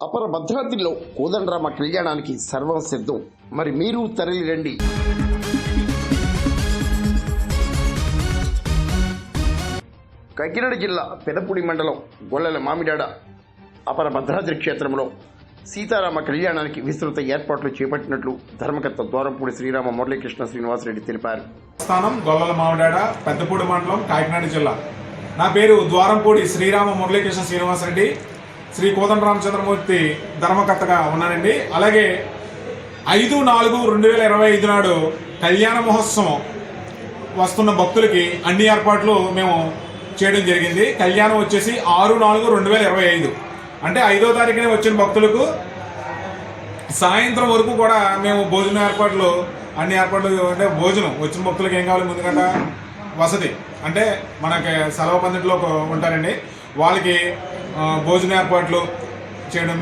అపర భద్రాద్రిలో కోదండరామ కళ్యాణానికి సర్వం సిద్ధం. మరి మీరు తరలి రండి. కాకినాడ జిల్లా పెదపూడి మండలం గొల్లల మామిడాడ అపర భద్రాద్రి క్షేత్రంలో సీతారామ కళ్యాణానికి విస్తృత ఏర్పాట్లు చేపట్టినట్లు ధర్మకర్త ద్వారంపూడి శ్రీరామ మురళీకృష్ణ శ్రీనివాసరెడ్డి తెలిపారు. స్థానం గొల్లల మామిడాడ పెద్దపూడి మండలం కాకినాడ జిల్లా. నా పేరు ద్వారంపూడి శ్రీరామ మురళీకృష్ణ శ్రీనివాసరెడ్డి. శ్రీ కోదండరామచంద్రమూర్తి ధర్మకర్తగా ఉన్నానండి. అలాగే 5/4/2025 నాడు కళ్యాణ మహోత్సవం వస్తున్న భక్తులకి అన్ని ఏర్పాట్లు మేము చేయడం జరిగింది. కళ్యాణం వచ్చేసి 6/4/2025 అంటే 5వ తారీఖునే వచ్చిన భక్తులకు సాయంత్రం వరకు కూడా మేము భోజన ఏర్పాట్లు అన్ని ఏర్పాట్లు అంటే భోజనం వచ్చిన భక్తులకు ఏం కావాలి ముందుగంట వసతి అంటే మనకి సెలవు పందిట్లో ఉంటారండి, వాళ్ళకి భోజన ఏర్పాట్లు చేయడం